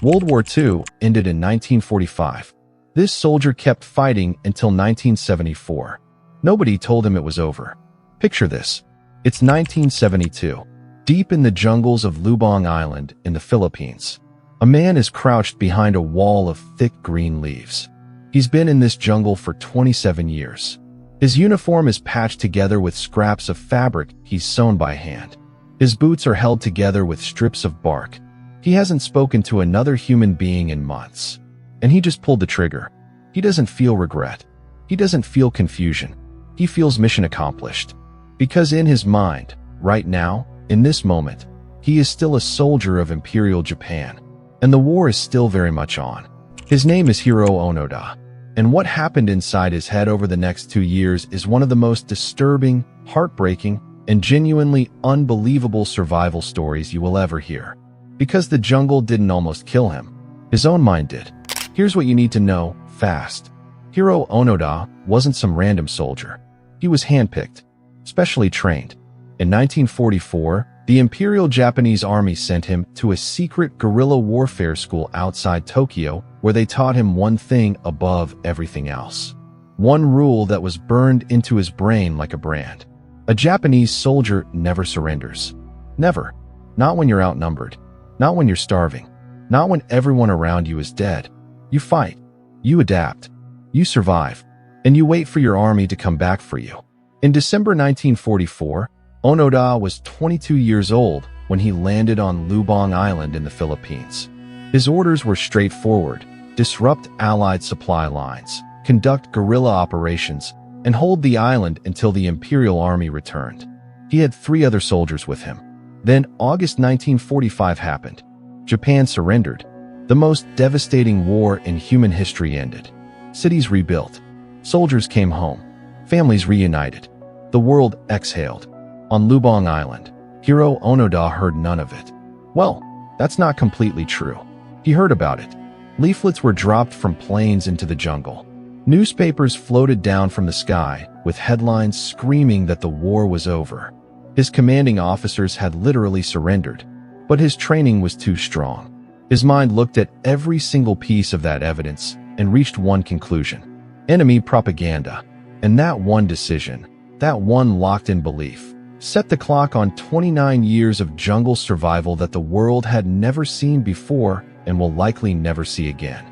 World War II ended in 1945. This soldier kept fighting until 1974. Nobody told him it was over. Picture this. It's 1972. Deep in the jungles of Lubang Island in the Philippines, a man is crouched behind a wall of thick green leaves. He's been in this jungle for 27 years. His uniform is patched together with scraps of fabric he's sewn by hand. His boots are held together with strips of bark. He hasn't spoken to another human being in months. And he just pulled the trigger. He doesn't feel regret. He doesn't feel confusion. He feels mission accomplished. Because in his mind, right now, in this moment, he is still a soldier of Imperial Japan. And the war is still very much on. His name is Hiroo Onoda. And what happened inside his head over the next 2 years is one of the most disturbing, heartbreaking, and genuinely unbelievable survival stories you will ever hear. Because the jungle didn't almost kill him. His own mind did. Here's what you need to know, fast. Hiroo Onoda wasn't some random soldier. He was handpicked, specially trained. In 1944, the Imperial Japanese Army sent him to a secret guerrilla warfare school outside Tokyo where they taught him one thing above everything else. One rule that was burned into his brain like a brand. A Japanese soldier never surrenders. Never. Not when you're outnumbered. Not when you're starving. Not when everyone around you is dead. You fight. You adapt. You survive. And you wait for your army to come back for you. In December 1944, Onoda was 22 years old when he landed on Lubang Island in the Philippines. His orders were straightforward: disrupt Allied supply lines, conduct guerrilla operations, and hold the island until the Imperial Army returned. He had 3 other soldiers with him. Then August 1945 happened. Japan surrendered. The most devastating war in human history ended. Cities rebuilt. Soldiers came home. Families reunited. The world exhaled. On Lubang Island, Hiroo Onoda heard none of it. Well, that's not completely true. He heard about it. Leaflets were dropped from planes into the jungle. Newspapers floated down from the sky with headlines screaming that the war was over. His commanding officers had literally surrendered, but his training was too strong. His mind looked at every single piece of that evidence and reached one conclusion: enemy propaganda. And that one decision, that one locked-in belief, set the clock on 29 years of jungle survival that the world had never seen before and will likely never see again.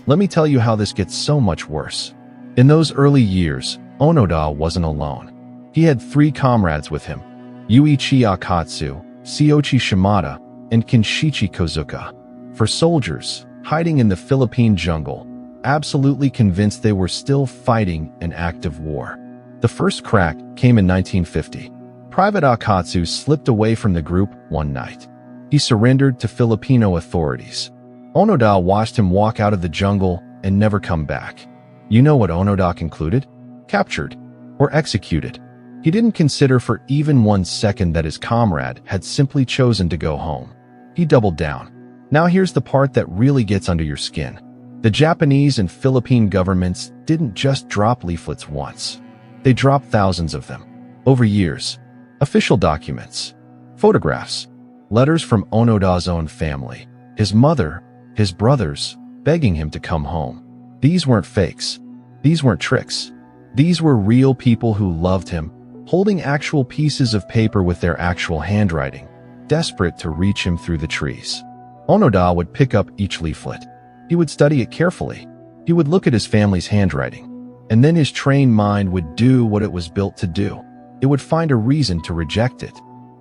Let me tell you how this gets so much worse. In those early years, Onoda wasn't alone. He had 3 comrades with him: Yuichi Akatsu, Siochi Shimada, and Kinshichi Kozuka. For soldiers, hiding in the Philippine jungle, absolutely convinced they were still fighting an active war. The first crack came in 1950. Private Akatsu slipped away from the group one night. He surrendered to Filipino authorities. Onoda watched him walk out of the jungle and never come back. You know what Onoda concluded? Captured or executed. He didn't consider for even 1 second that his comrade had simply chosen to go home. He doubled down. Now here's the part that really gets under your skin. The Japanese and Philippine governments didn't just drop leaflets once. They dropped thousands of them. Over years. Official documents. Photographs. Letters from Onoda's own family. His mother. His brothers. Begging him to come home. These weren't fakes. These weren't tricks. These were real people who loved him, holding actual pieces of paper with their actual handwriting, desperate to reach him through the trees. Onoda would pick up each leaflet. He would study it carefully. He would look at his family's handwriting. And then his trained mind would do what it was built to do. It would find a reason to reject it.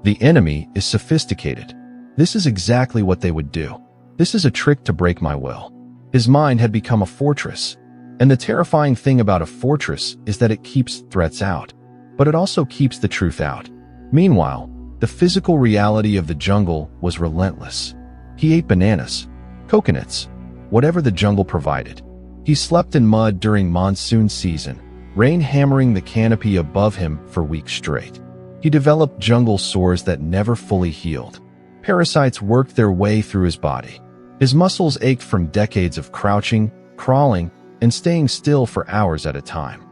The enemy is sophisticated. This is exactly what they would do. This is a trick to break my will. His mind had become a fortress. And the terrifying thing about a fortress is that it keeps threats out. But it also keeps the truth out. Meanwhile, the physical reality of the jungle was relentless. He ate bananas, coconuts, whatever the jungle provided. He slept in mud during monsoon season, rain hammering the canopy above him for weeks straight. He developed jungle sores that never fully healed. Parasites worked their way through his body. His muscles ached from decades of crouching, crawling, and staying still for hours at a time.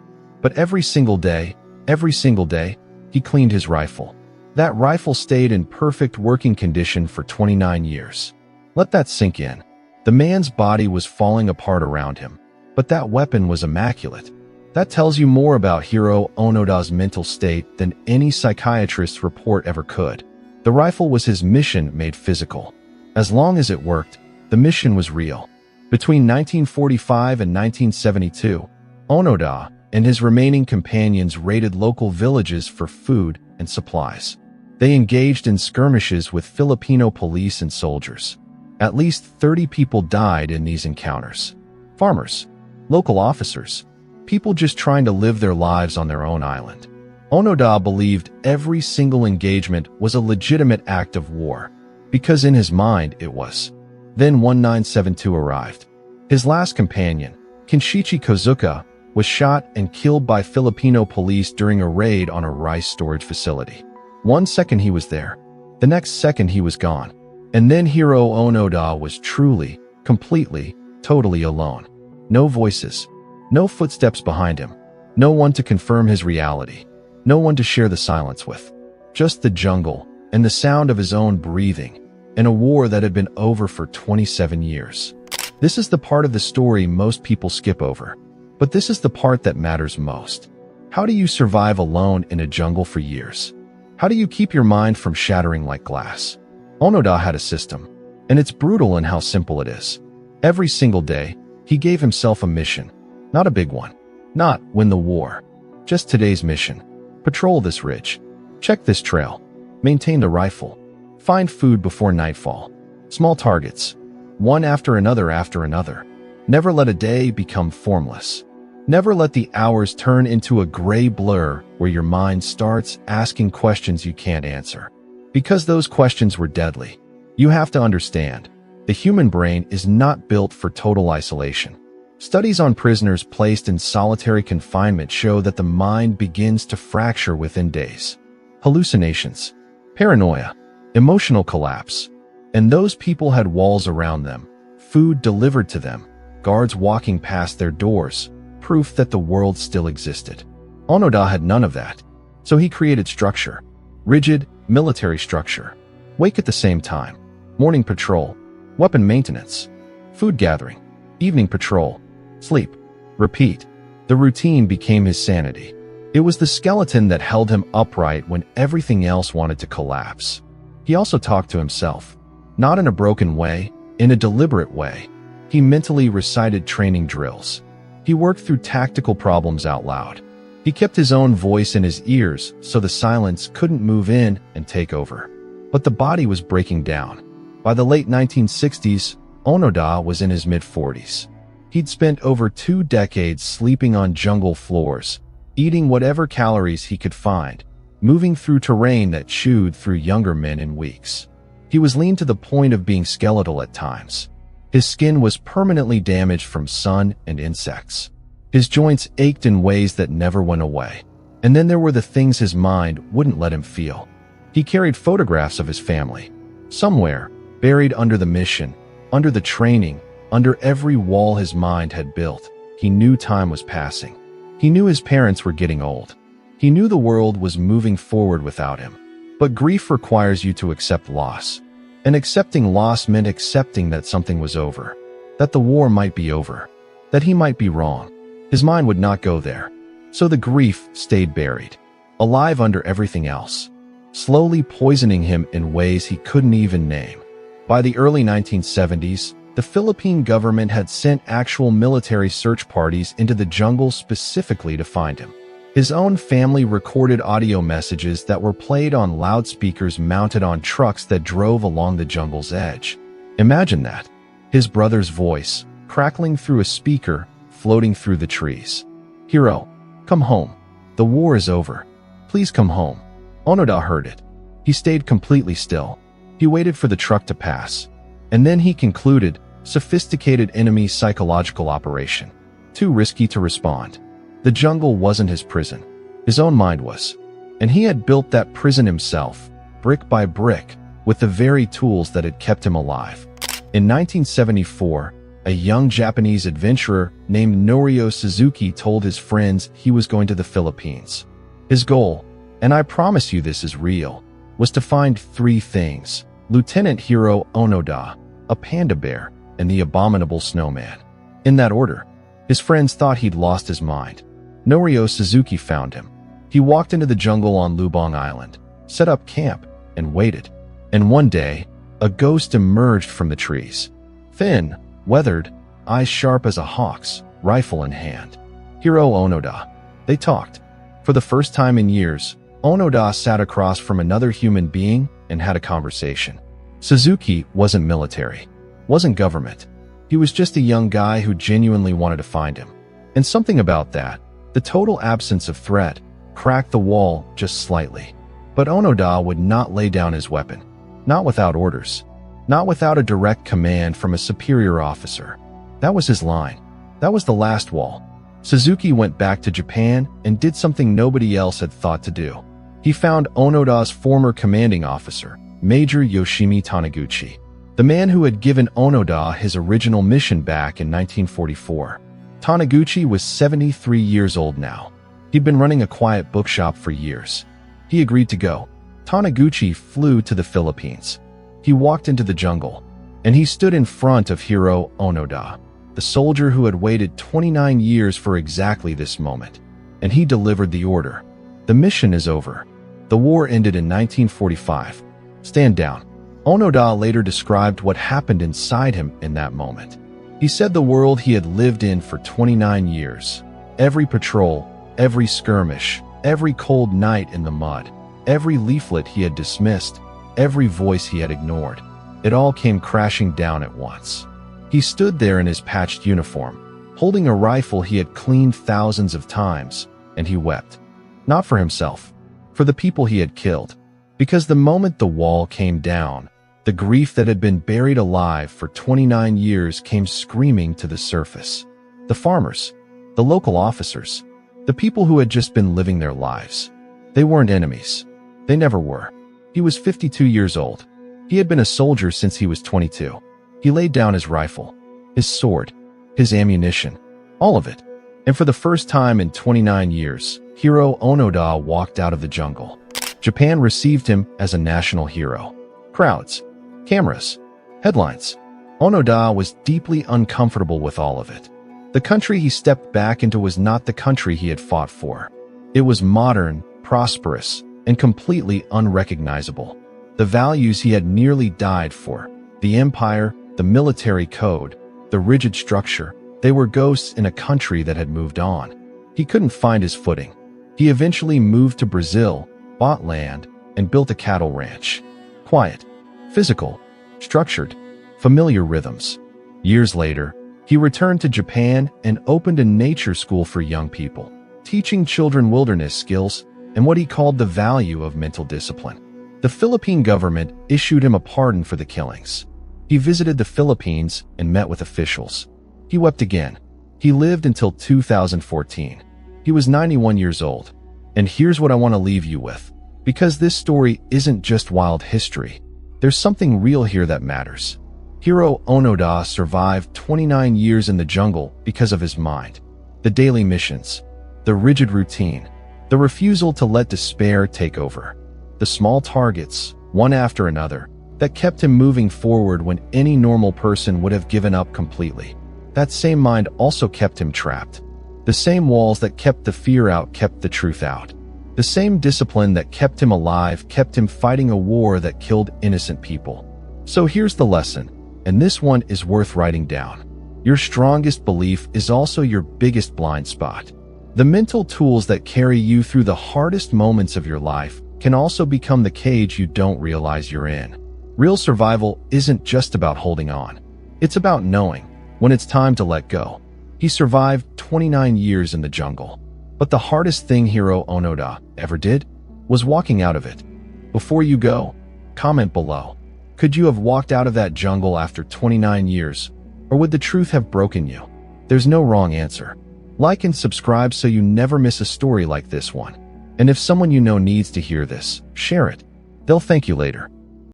But every single day, he cleaned his rifle. That rifle stayed in perfect working condition for 29 years. Let that sink in. The man's body was falling apart around him, but that weapon was immaculate. That tells you more about Hiroo Onoda's mental state than any psychiatrist's report ever could. The rifle was his mission made physical. As long as it worked, the mission was real. Between 1945 and 1972, Onoda and his remaining companions raided local villages for food and supplies. They engaged in skirmishes with Filipino police and soldiers. At least 30 people died in these encounters. Farmers, local officers, people just trying to live their lives on their own island. Onoda believed every single engagement was a legitimate act of war, because in his mind it was. Then 1972 arrived. His last companion, Kinshichi Kozuka, was shot and killed by Filipino police during a raid on a rice storage facility. 1 second he was there, the next second he was gone. And then Hiroo Onoda was truly, completely, totally alone. No voices, no footsteps behind him, no one to confirm his reality, no one to share the silence with. Just the jungle and the sound of his own breathing, and a war that had been over for 27 years. This is the part of the story most people skip over. But this is the part that matters most. How do you survive alone in a jungle for years? How do you keep your mind from shattering like glass? Onoda had a system, and it's brutal in how simple it is. Every single day, he gave himself a mission. Not a big one. Not win the war. Just today's mission. Patrol this ridge. Check this trail. Maintain the rifle. Find food before nightfall. Small targets. One after another. Never let a day become formless. Never let the hours turn into a gray blur where your mind starts asking questions you can't answer. Because those questions were deadly. You have to understand, the human brain is not built for total isolation. Studies on prisoners placed in solitary confinement show that the mind begins to fracture within days. Hallucinations, paranoia, emotional collapse. And those people had walls around them, food delivered to them, guards walking past their doors, proof that the world still existed. Onoda had none of that, so he created structure. Rigid, military structure. Wake at the same time. Morning patrol. Weapon maintenance. Food gathering. Evening patrol. Sleep. Repeat. The routine became his sanity. It was the skeleton that held him upright when everything else wanted to collapse. He also talked to himself. Not in a broken way, in a deliberate way. He mentally recited training drills. He worked through tactical problems out loud. He kept his own voice in his ears so the silence couldn't move in and take over. But the body was breaking down. By the late 1960s, Onoda was in his mid-40s. He'd spent over 2 decades sleeping on jungle floors, eating whatever calories he could find, moving through terrain that chewed through younger men in weeks. He was lean to the point of being skeletal at times. His skin was permanently damaged from sun and insects. His joints ached in ways that never went away. And then there were the things his mind wouldn't let him feel. He carried photographs of his family. Somewhere, buried under the mission, under the training, under every wall his mind had built, he knew time was passing. He knew his parents were getting old. He knew the world was moving forward without him. But grief requires you to accept loss. And accepting loss meant accepting that something was over. That the war might be over. That he might be wrong. His mind would not go there. So the grief stayed buried, alive under everything else, slowly poisoning him in ways he couldn't even name. By the early 1970s, the Philippine government had sent actual military search parties into the jungle specifically to find him. His own family recorded audio messages that were played on loudspeakers mounted on trucks that drove along the jungle's edge. Imagine that. His brother's voice, crackling through a speaker, floating through the trees. "Hiroo, come home. The war is over. Please come home." Onoda heard it. He stayed completely still. He waited for the truck to pass. And then he concluded, sophisticated enemy psychological operation. Too risky to respond. The jungle wasn't his prison. His own mind was. And he had built that prison himself, brick by brick, with the very tools that had kept him alive. In 1974, a young Japanese adventurer named Norio Suzuki told his friends he was going to the Philippines. His goal, and I promise you this is real, was to find 3 things: Lieutenant Hiroo Onoda, a panda bear, and the abominable snowman. In that order. His friends thought he'd lost his mind. Norio Suzuki found him. He walked into the jungle on Lubang Island, set up camp, and waited. And one day, a ghost emerged from the trees. Thin, weathered, eyes sharp as a hawk's, rifle in hand. Hiroo Onoda. They talked. For the first time in years, Onoda sat across from another human being and had a conversation. Suzuki wasn't military, wasn't government. He was just a young guy who genuinely wanted to find him. And something about that, the total absence of threat, cracked the wall just slightly. But Onoda would not lay down his weapon. Not without orders. Not without a direct command from a superior officer. That was his line. That was the last wall. Suzuki went back to Japan and did something nobody else had thought to do. He found Onoda's former commanding officer, Major Yoshimi Taniguchi, the man who had given Onoda his original mission back in 1944. Taniguchi was 73 years old now. He'd been running a quiet bookshop for years. He agreed to go. Taniguchi flew to the Philippines. He walked into the jungle, and he stood in front of Hiroo Onoda, the soldier who had waited 29 years for exactly this moment. And he delivered the order. The mission is over. The war ended in 1945. Stand down. Onoda later described what happened inside him in that moment. He said the world he had lived in for 29 years, every patrol, every skirmish, every cold night in the mud, every leaflet he had dismissed, every voice he had ignored, it all came crashing down at once. He stood there in his patched uniform, holding a rifle he had cleaned thousands of times, and he wept. Not for himself, for the people he had killed. Because the moment the wall came down, the grief that had been buried alive for 29 years came screaming to the surface. The farmers, the local officers, the people who had just been living their lives. They weren't enemies. They never were. He was 52 years old. He had been a soldier since he was 22. He laid down his rifle, his sword, his ammunition, all of it. And for the first time in 29 years, Hiroo Onoda walked out of the jungle. Japan received him as a national hero. Crowds, cameras, headlines. Onoda was deeply uncomfortable with all of it. The country he stepped back into was not the country he had fought for. It was modern, prosperous, and completely unrecognizable. The values he had nearly died for, the empire, the military code, the rigid structure, they were ghosts in a country that had moved on. He couldn't find his footing. He eventually moved to Brazil, bought land, and built a cattle ranch. Quiet, physical, structured, familiar rhythms. Years later, he returned to Japan and opened a nature school for young people, teaching children wilderness skills and what he called the value of mental discipline. The Philippine government issued him a pardon for the killings. He visited the Philippines and met with officials. He wept again. He lived until 2014. He was 91 years old. And here's what I want to leave you with. Because this story isn't just wild history. There's something real here that matters. Hiroo Onoda survived 29 years in the jungle because of his mind. The daily missions, the rigid routine, the refusal to let despair take over. The small targets, one after another, that kept him moving forward when any normal person would have given up completely. That same mind also kept him trapped. The same walls that kept the fear out kept the truth out. The same discipline that kept him alive kept him fighting a war that killed innocent people. So here's the lesson, and this one is worth writing down. Your strongest belief is also your biggest blind spot. The mental tools that carry you through the hardest moments of your life can also become the cage you don't realize you're in. Real survival isn't just about holding on. It's about knowing when it's time to let go. He survived 29 years in the jungle. But the hardest thing Hiroo Onoda ever did was walking out of it. Before you go, comment below. Could you have walked out of that jungle after 29 years? Or would the truth have broken you? There's no wrong answer. Like and subscribe so you never miss a story like this one. And if someone you know needs to hear this, share it. They'll thank you later.